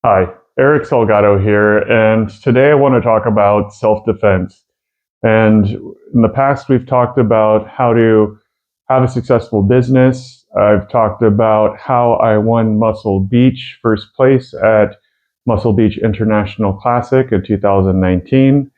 Hi, Eric Salgado here, and today I want to talk about self-defense. And in the past, we've talked about how to have a successful business. I've talked about how I won Muscle Beach first place at Muscle Beach International Classic in 2019.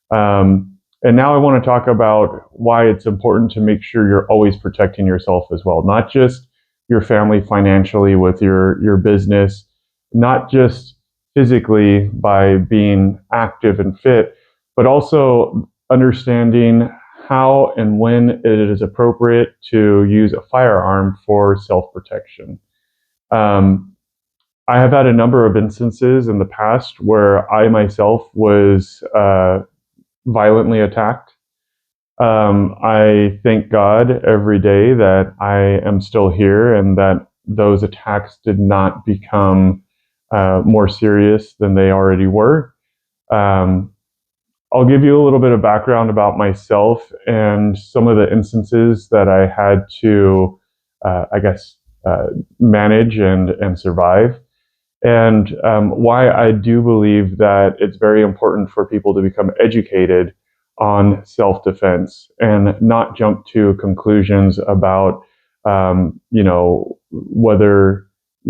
And now I want to talk about why it's important to make sure you're always protecting yourself as well, not just your family financially with your business, not just physically by being active and fit, but also understanding how and when it is appropriate to use a firearm for self-protection. Um, I have had a number of instances in the past where I myself was violently attacked. I thank God every day that I am still here and that those attacks did not become more serious than they already were. Um, I'll give you a little bit of background about myself and some of the instances that I had to, I guess, manage and survive, and why I do believe that it's very important for people to become educated on self-defense and not jump to conclusions about, whether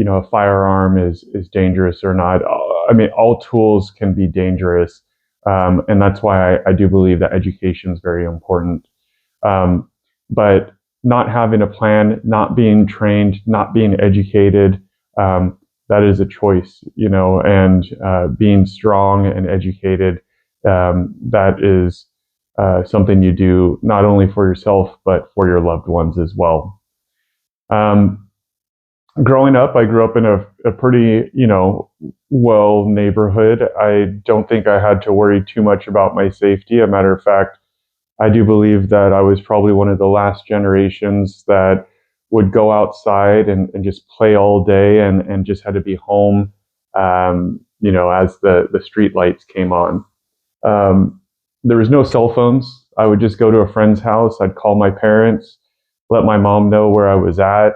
a firearm is dangerous or not. I mean, all tools can be dangerous, and that's why I do believe that education is very important. Um, but not having a plan, not being trained, not being educated, that is a choice, and being strong and educated, that is something you do not only for yourself, but for your loved ones as well. Um, Growing up, I grew up in a pretty, well neighborhood. I don't think I had to worry too much about my safety. A matter of fact, I do believe that I was probably one of the last generations that would go outside and just play all day and just had to be home, as the street lights came on. Um, there was no cell phones. I would just go to a friend's house. I'd call my parents, let my mom know where I was at.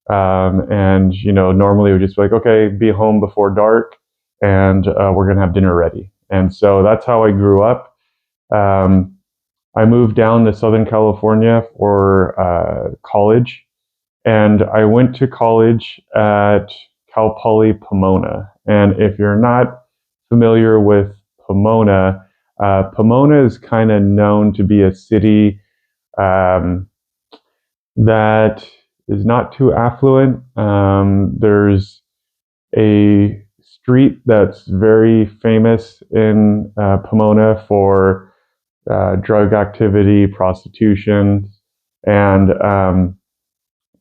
And, normally it would just be like, okay, be home before dark and we're going to have dinner ready. And so that's how I grew up. Um, I moved down to Southern California for college, and I went to college at Cal Poly Pomona. And if you're not familiar with Pomona, Pomona is kind of known to be a city um, that is not too affluent. There's a street that's very famous in Pomona for drug activity, prostitution, and a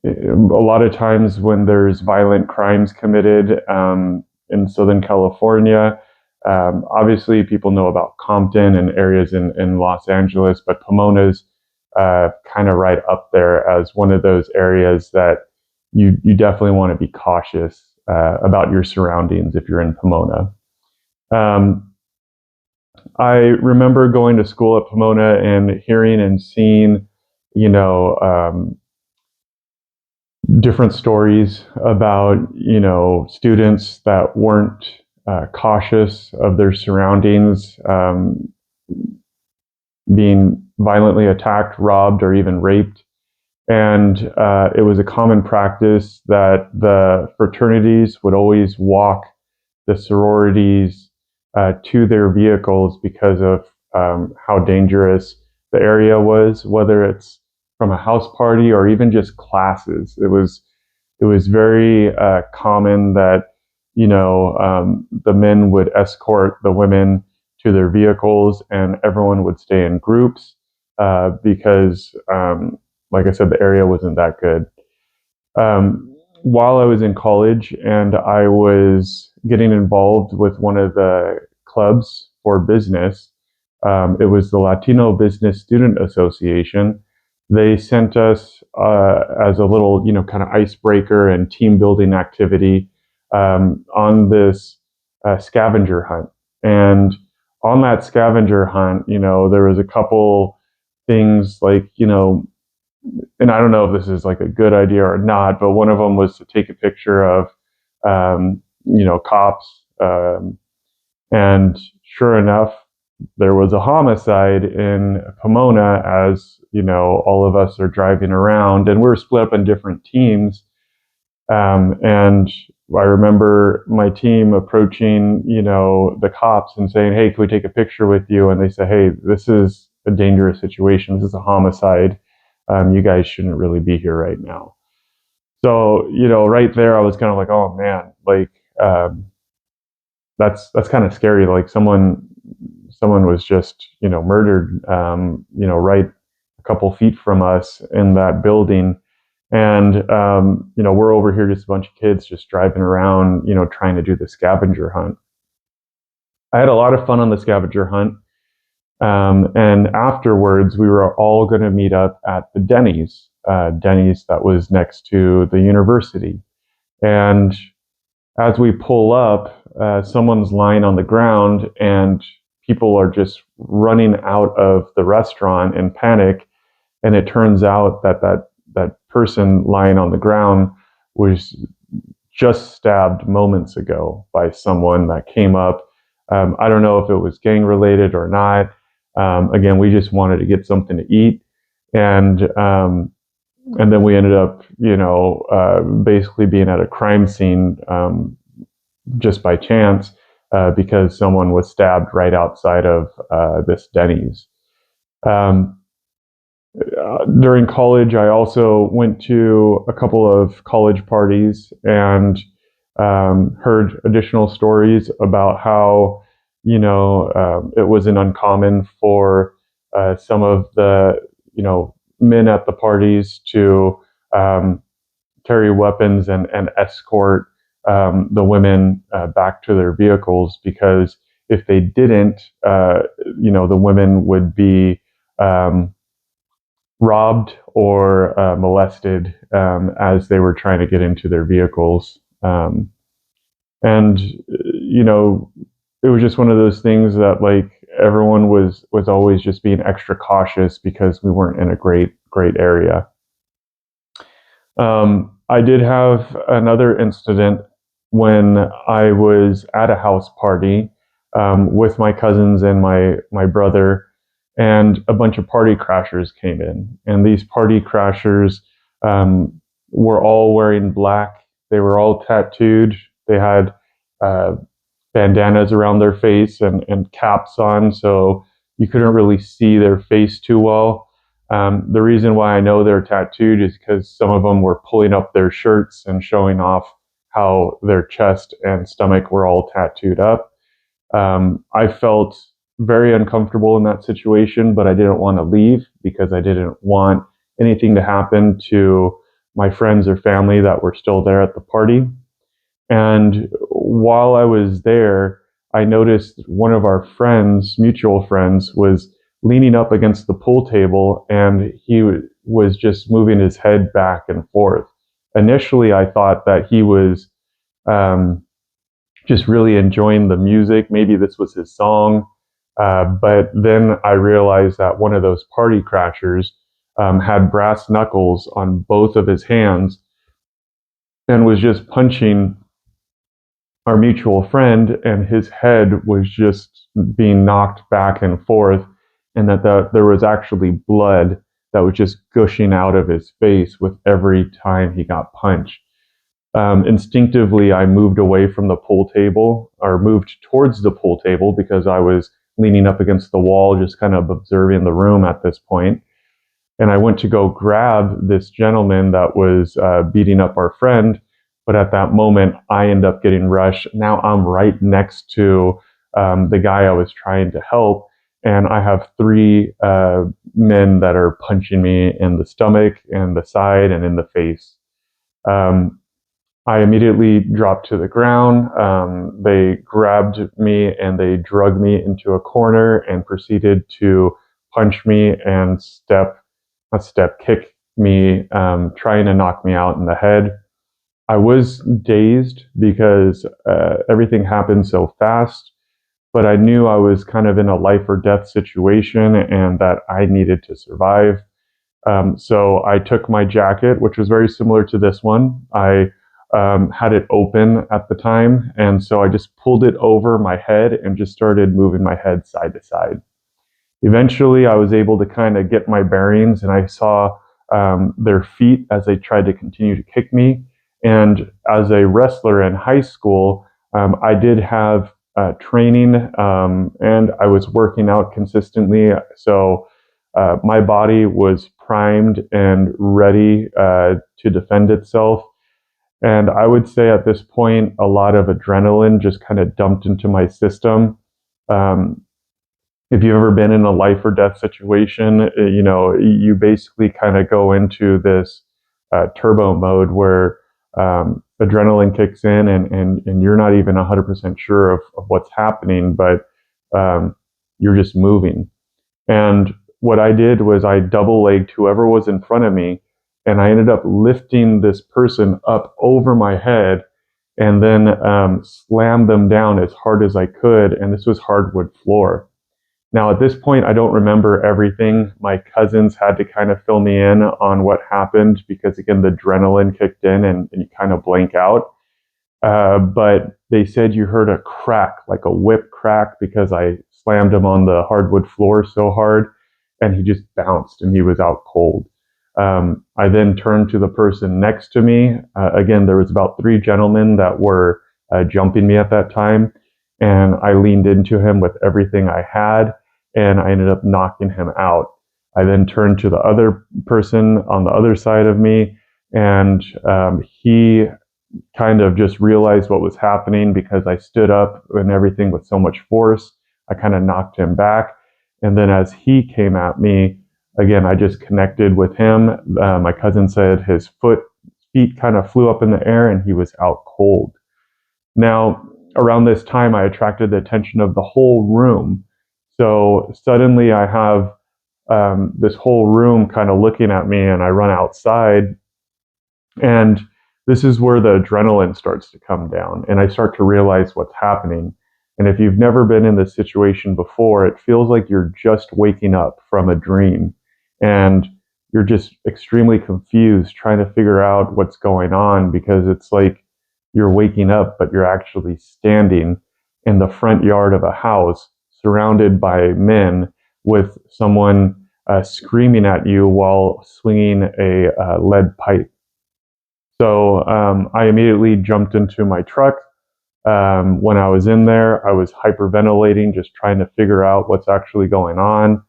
lot of times when there's violent crimes committed in Southern California, obviously people know about Compton and areas in Los Angeles, but Pomona's kind of right up there as one of those areas that you definitely want to be cautious about your surroundings if you're in Pomona. Um, I remember going to school at Pomona and hearing and seeing, you know, um, different stories about, students that weren't cautious of their surroundings, being violently attacked, robbed, or even raped. And it was a common practice that the fraternities would always walk the sororities to their vehicles because of how dangerous the area was, whether it's from a house party or even just classes. It was very common that the men would escort the women to their vehicles, and everyone would stay in groups because, like I said, the area wasn't that good. While I was in college and I was getting involved with one of the clubs for business, it was the Latino Business Student Association. They sent us as a little, kind of icebreaker and team building activity on this scavenger hunt. And on that scavenger hunt, there was a couple things like, and I don't know if this is like a good idea or not, but one of them was to take a picture of, cops And sure enough, there was a homicide in Pomona as, all of us are driving around, and we're split up in different teams. And I remember my team approaching, the cops and saying, "Hey, can we take a picture with you?" And they say, "Hey, this is a dangerous situation. This is a homicide. You guys shouldn't really be here right now." So, right there, I was kind of like, "Oh man, like um, that's kind of scary. Like someone was just, murdered, right a couple feet from us in that building." And, we're over here, just a bunch of kids just driving around, trying to do the scavenger hunt. I had a lot of fun on the scavenger hunt. And afterwards, we were all going to meet up at the Denny's that was next to the university. And as we pull up, someone's lying on the ground, and people are just running out of the restaurant in panic. And it turns out that person lying on the ground was just stabbed moments ago by someone that came up. I don't know if it was gang related or not. Again, we just wanted to get something to eat, and then we ended up, basically being at a crime scene, just by chance, because someone was stabbed right outside of this Denny's. Um, During college, I also went to a couple of college parties and heard additional stories about how, it wasn't uncommon for some of the, men at the parties to um, carry weapons and escort the women back to their vehicles, because if they didn't, the women would be um, robbed or molested as they were trying to get into their vehicles. And it was just one of those things that, like, everyone was always just being extra cautious because we weren't in a great area. I did have another incident when I was at a house party with my cousins and my brother, and a bunch of party crashers came in. And these party crashers um, were all wearing black. They were all tattooed. They had uh, bandanas around their face and caps on, so you couldn't really see their face too well. The reason why I know they're tattooed is because some of them were pulling up their shirts and showing off how their chest and stomach were all tattooed up. I felt very uncomfortable in that situation, but I didn't want to leave because I didn't want anything to happen to my friends or family that were still there at the party. And while I was there, I noticed one of our friends, mutual friends, was leaning up against the pool table, and he was just moving his head back and forth. Initially, I thought that he was um, just really enjoying the music. Maybe this was his song. But then I realized that one of those party crashers had brass knuckles on both of his hands and was just punching our mutual friend, and his head was just being knocked back and forth, and there was actually blood that was just gushing out of his face with every time he got punched. Instinctively, I moved away from the pool table, or moved towards the pool table, because I was leaning up against the wall, just kind of observing the room at this point. And I went to go grab this gentleman that was beating up our friend. But at that moment, I end up getting rushed. Now I'm right next to the guy I was trying to help. And I have three men that are punching me in the stomach, and the side, and in the face. Um, I immediately dropped to the ground. They grabbed me and they drug me into a corner and proceeded to punch me and kick me, trying to knock me out in the head. I was dazed because everything happened so fast, but I knew I was kind of in a life or death situation and that I needed to survive. So I took my jacket, which was very similar to this one. I had it open at the time. And so I just pulled it over my head and just started moving my head side to side. Eventually, I was able to kind of get my bearings, and I saw their feet as they tried to continue to kick me. And as a wrestler in high school, I did have training, and I was working out consistently. So my body was primed and ready to defend itself. And I would say at this point, a lot of adrenaline just kind of dumped into my system. Um, if you've ever been in a life or death situation, you basically kind of go into this turbo mode where adrenaline kicks in, and you're not even 100% sure of what's happening, but you're just moving. And what I did was I double legged whoever was in front of me, and I ended up lifting this person up over my head and then slammed them down as hard as I could. And this was hardwood floor. Now, at this point, I don't remember everything. My cousins had to kind of fill me in on what happened because, again, the adrenaline kicked in and you kind of blank out. But they said you heard a crack, like a whip crack, because I slammed him on the hardwood floor so hard, and he just bounced and he was out cold. I then turned to the person next to me. Again, there was about three gentlemen that were jumping me at that time, and I leaned into him with everything I had, and I ended up knocking him out. I then turned to the other person on the other side of me, and he kind of just realized what was happening because I stood up and everything with so much force. I kind of knocked him back. And then as he came at me, again, I just connected with him. My cousin said his feet kind of flew up in the air and he was out cold. Now, around this time, I attracted the attention of the whole room. So suddenly I have this whole room kind of looking at me, and I run outside, and this is where the adrenaline starts to come down, and I start to realize what's happening. And if you've never been in this situation before, it feels like you're just waking up from a dream, and you're just extremely confused trying to figure out what's going on, because it's like you're waking up, but you're actually standing in the front yard of a house surrounded by men with someone screaming at you while swinging a lead pipe. So I immediately jumped into my truck. When I was in there, I was hyperventilating, just trying to figure out what's actually going on.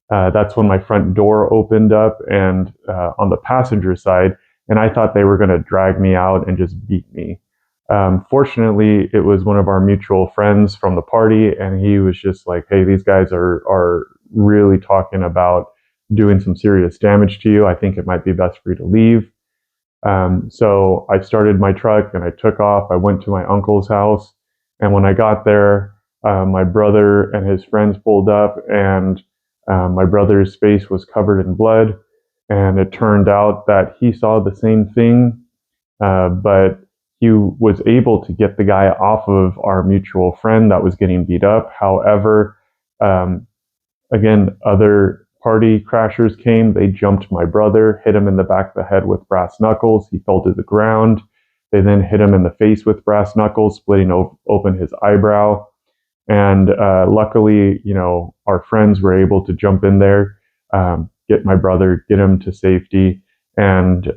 That's when my front door opened up, and on the passenger side, and I thought they were going to drag me out and just beat me. Fortunately, it was one of our mutual friends from the party, and he was just like, "Hey, these guys are really talking about doing some serious damage to you. I think it might be best for you to leave." So I started my truck and I took off. I went to my uncle's house, and when I got there, my brother and his friends pulled up, and my brother's face was covered in blood. And it turned out that he saw the same thing, but he was able to get the guy off of our mutual friend that was getting beat up. However, um, again, other party crashers came. They jumped my brother, hit him in the back of the head with brass knuckles. He fell to the ground. They then hit him in the face with brass knuckles, splitting open his eyebrow. And luckily, our friends were able to jump in there, get my brother, get him to safety. And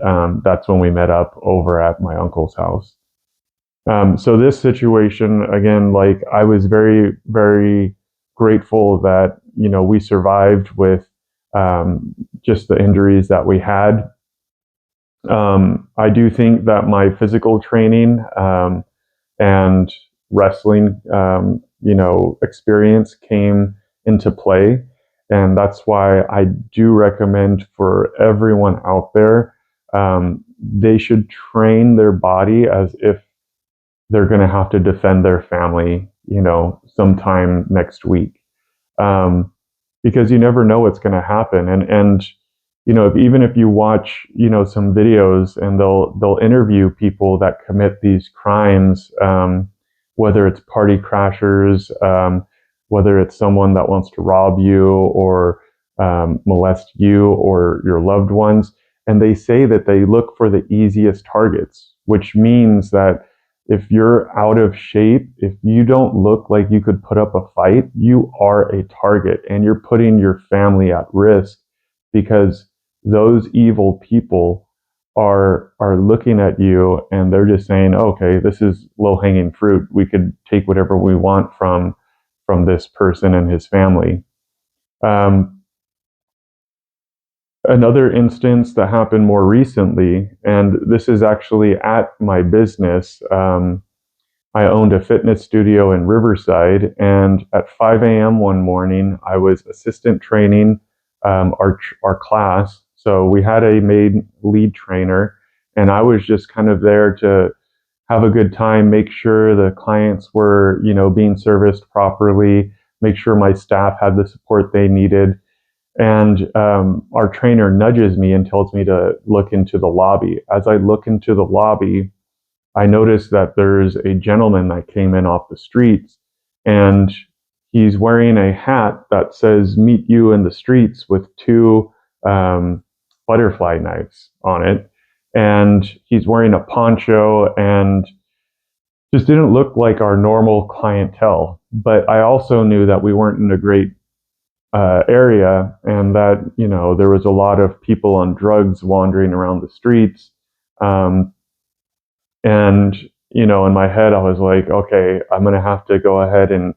that's when we met up over at my uncle's house. So this situation, again, like, I was very, very grateful that, we survived with just the injuries that we had. I do think that my physical training and wrestling, experience came into play. And that's why I do recommend for everyone out there, they should train their body as if they're going to have to defend their family, sometime next week. Because you never know what's going to happen. And even if you watch, some videos, and they'll interview people that commit these crimes, whether it's party crashers, whether it's someone that wants to rob you or molest you or your loved ones, and they say that they look for the easiest targets. which means that if you're out of shape, if you don't look like you could put up a fight, you are a target and you're putting your family at risk because those evil people are looking at you and they're just saying, okay, this is low hanging fruit. We could take whatever we want from this person and his family. Um, Another instance that happened more recently, and this is actually at my business. I owned a fitness studio in Riverside, and at 5 a.m. one morning, I was assistant training our class. So we had a maid lead trainer, and I was just kind of there to have a good time, make sure the clients were, being serviced properly, make sure my staff had the support they needed. And our trainer nudges me and tells me to look into the lobby. As I look into the lobby, I noticed that there's a gentleman that came in off the streets and he's wearing a hat that says "Meet you in the streets" with two butterfly knives on it. And he's wearing a poncho and just didn't look like our normal clientele. But I also knew that we weren't in a great area and that, there was a lot of people on drugs wandering around the streets. Um, and in my head I was like, okay, I'm going to have to go ahead and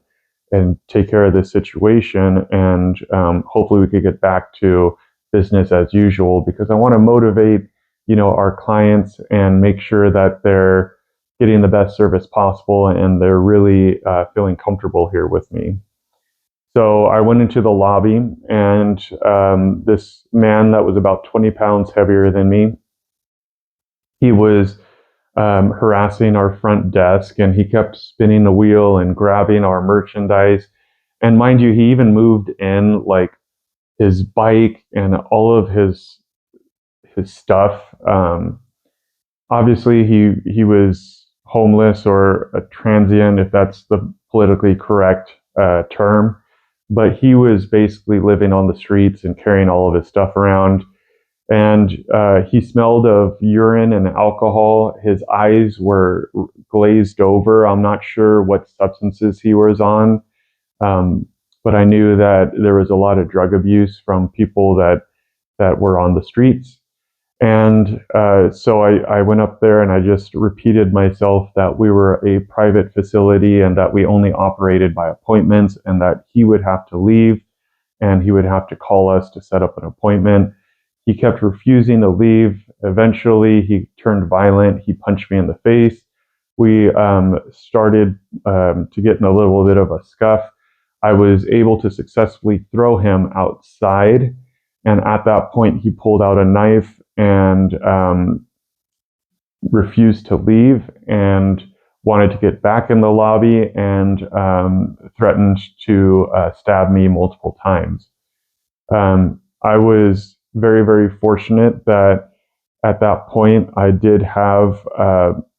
take care of this situation, and hopefully we could get back to business as usual, because I want to motivate our clients and make sure that they're getting the best service possible and they're really feeling comfortable here with me. So I went into the lobby, and this man that was about 20 pounds heavier than me, he was harassing our front desk, and he kept spinning the wheel and grabbing our merchandise. And mind you, he even moved in like his bike and all of his stuff. Obviously, he was homeless or a transient, if that's the politically correct term. But he was basically living on the streets and carrying all of his stuff around, and he smelled of urine and alcohol. His eyes were glazed over. I'm not sure what substances he was on, um, but I knew that there was a lot of drug abuse from people that were on the streets. And so I went up there and I just repeated myself that we were a private facility and that we only operated by appointments, and that he would have to leave and he would have to call us to set up an appointment. He kept refusing to leave. Eventually, he turned violent. He punched me in the face. We started to get in a little bit of a scuff. I was able to successfully throw him outside. And at that point, he pulled out a knife and refused to leave and wanted to get back in the lobby and threatened to stab me multiple times. I was very, very fortunate that at that point I did have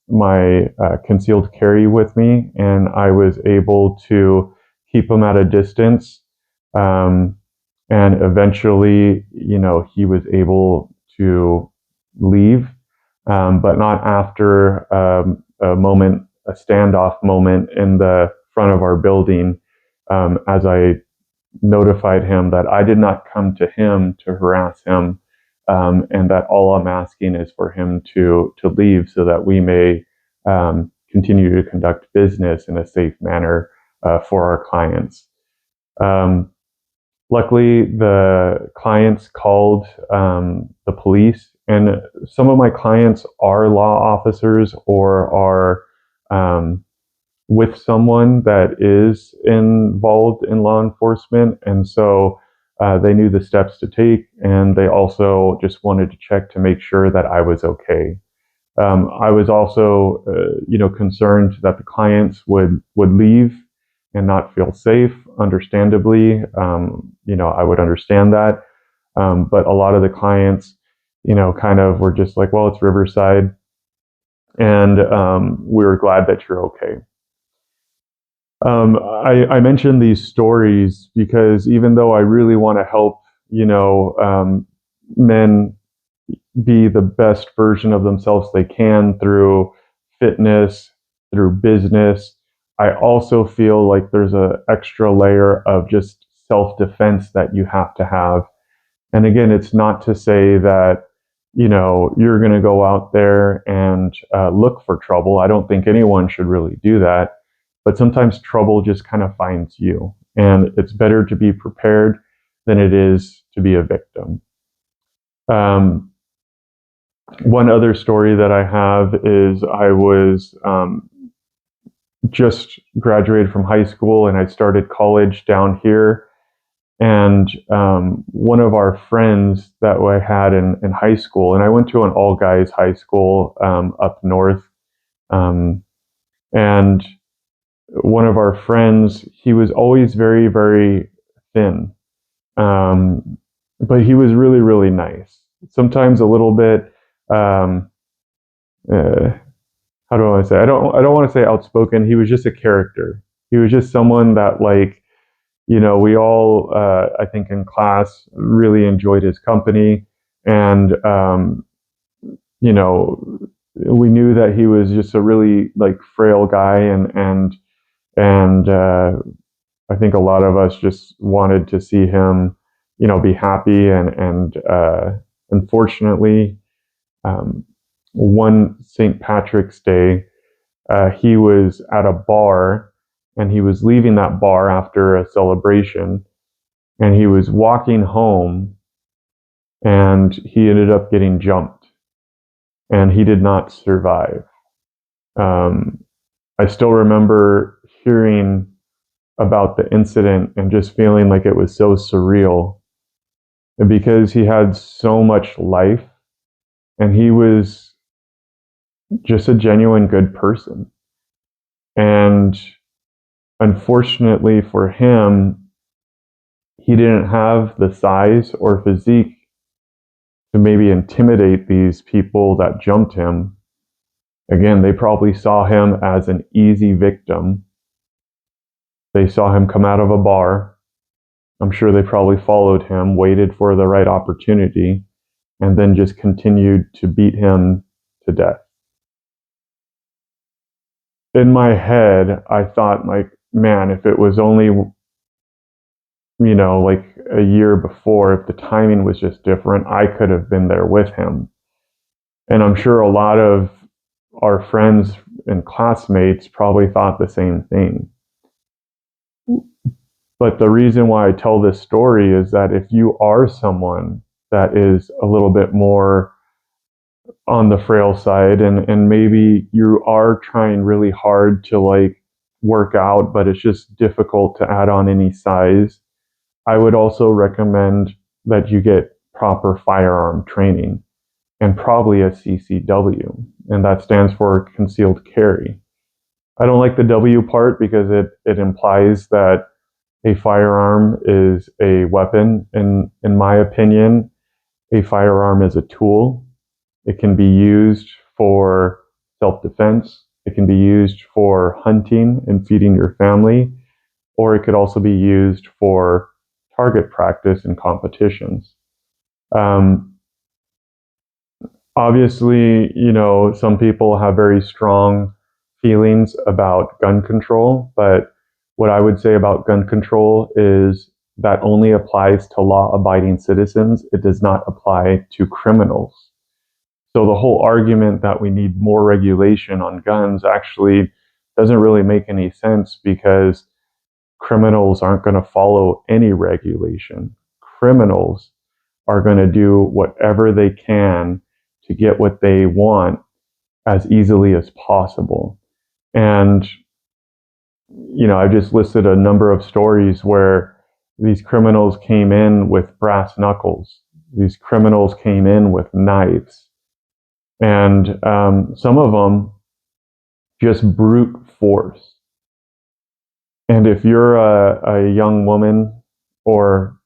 my concealed carry with me, and I was able to keep him at a distance. Um, and eventually, he was able to leave, but not after a standoff moment in the front of our building, as I notified him that I did not come to him to harass him, and that all I'm asking is for him to leave so that we may continue to conduct business in a safe manner for our clients. Um, Luckily, the clients called the police, and some of my clients are law officers or are with someone that is involved in law enforcement. And so they knew the steps to take, and they also just wanted to check to make sure that I was okay. I was also, concerned that the clients would leave and not feel safe. Understandably, I would understand that, but a lot of the clients, kind of were just like, "Well, it's Riverside, and we're glad that you're okay." I mentioned these stories because even though I really want to help, men be the best version of themselves they can through fitness, through business. I also feel like there's an extra layer of just self defense that you have to have. And again, it's not to say that, you're going to go out there and look for trouble. I don't think anyone should really do that. But sometimes trouble just kind of finds you. And it's better to be prepared than it is to be a victim. Um, One other story that I have is I was just graduated from high school and I started college down here. And one of our friends that I had in high school, and I went to an all guys high school up north. Um, and one of our friends, he was always very, very thin. Um, but he was really, really nice. Sometimes a little bit, um, uh, how do I want to say? I don't want to say outspoken. He was just a character. He was just someone that we all I think in class really enjoyed his company, and you know we knew that he was just a really frail guy, and I think a lot of us just wanted to see him be happy, and unfortunately, um, one St. Patrick's Day, he was at a bar and he was leaving that bar after a celebration, and he was walking home and he ended up getting jumped and he did not survive. Um, I still remember hearing about the incident and just feeling like it was so surreal, and because he had so much life and he was just a genuine good person. And unfortunately for him, he didn't have the size or physique to maybe intimidate these people that jumped him. Again, they probably saw him as an easy victim. They saw him come out of a bar. I'm sure they probably followed him, waited for the right opportunity, and then just continued to beat him to death. In my head, I thought, man, if it was only, a year before, if the timing was just different, I could have been there with him. And I'm sure a lot of our friends and classmates probably thought the same thing. But the reason why I tell this story is that if you are someone that is a little bit more on the frail side, and maybe you are trying really hard to work out, but it's just difficult to add on any size, I would also recommend that you get proper firearm training and probably a CCW, and that stands for concealed carry. I don't like the W part because it implies that a firearm is a weapon. And in my opinion, a firearm is a tool. It can be used for self-defense. It can be used for hunting and feeding your family, or it could also be used for target practice and competitions. Um, Obviously, some people have very strong feelings about gun control, but what I would say about gun control is that only applies to law abiding citizens. It does not apply to criminals. So the whole argument that we need more regulation on guns actually doesn't really make any sense, because criminals aren't going to follow any regulation. Criminals are going to do whatever they can to get what they want as easily as possible. And, I've just listed a number of stories where these criminals came in with brass knuckles. These criminals came in with knives. And some of them just brute force. And if you're a young woman, or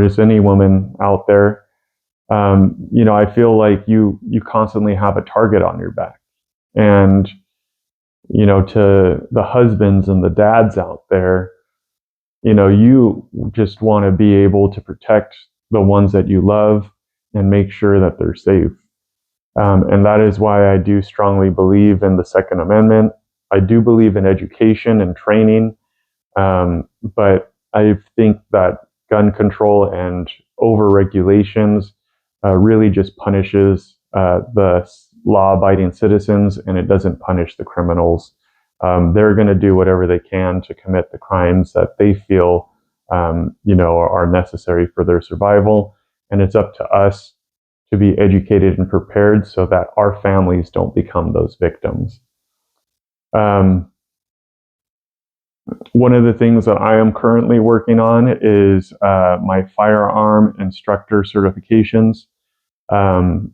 just any woman out there, I feel like you constantly have a target on your back. And to the husbands and the dads out there, you just want to be able to protect the ones that you love and make sure that they're safe. And that is why I do strongly believe in the Second Amendment. I do believe in education and training, but I think that gun control and over regulations really just punishes the law-abiding citizens, and it doesn't punish the criminals. They're going to do whatever they can to commit the crimes that they feel, are necessary for their survival, and it's up to us to be educated and prepared so that our families don't become those victims. Um, One of the things that I am currently working on is my firearm instructor certifications. Um,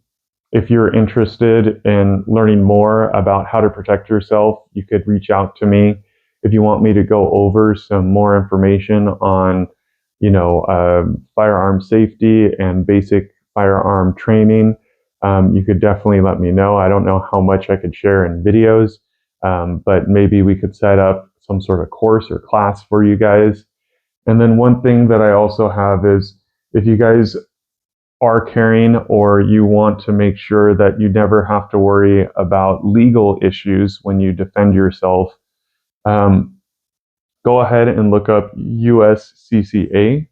if you're interested in learning more about how to protect yourself, you could reach out to me. If you want me to go over some more information on, firearm safety and basic firearm training, you could definitely let me know. I don't know how much I could share in videos, but maybe we could set up some sort of course or class for you guys. And then one thing that I also have is if you guys are carrying or you want to make sure that you never have to worry about legal issues when you defend yourself, um, go ahead and look up USCCA.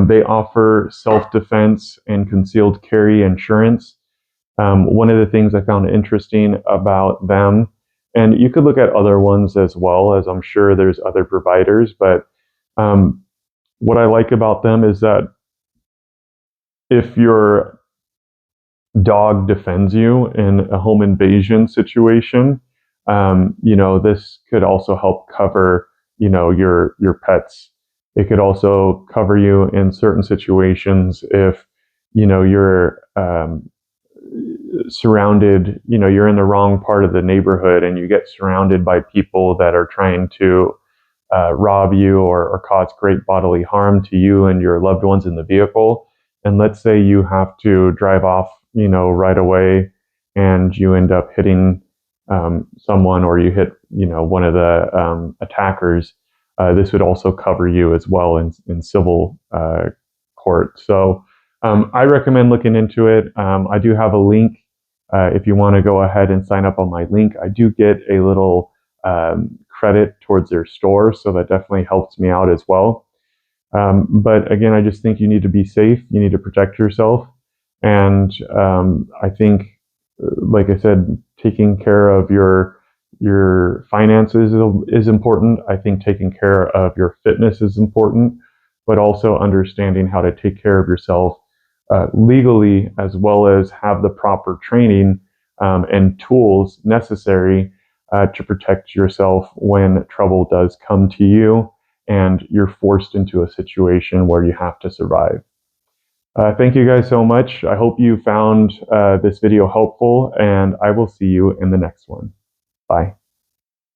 They offer self-defense and concealed carry insurance. One of the things I found interesting about them, and you could look at other ones as well, as I'm sure there's other providers, but um, what I like about them is that if your dog defends you in a home invasion situation, this could also help cover, your pets. It could also cover you in certain situations if, you're surrounded, you're in the wrong part of the neighborhood and you get surrounded by people that are trying to rob you or cause great bodily harm to you and your loved ones in the vehicle. And let's say you have to drive off, right away, and you end up hitting someone, or you hit, one of the attackers. This would also cover you as well in civil court. So I recommend looking into it. I do have a link. If you want to go ahead and sign up on my link, I do get a little credit towards their store, so that definitely helps me out as well. But again, I just think you need to be safe. You need to protect yourself, and I think, like I said, taking care of your finances is important. I think taking care of your fitness is important, but also understanding how to take care of yourself legally, as well as have the proper training and tools necessary to protect yourself when trouble does come to you and you're forced into a situation where you have to survive. Thank you guys so much. I hope you found this video helpful, and I will see you in the next one. Bye.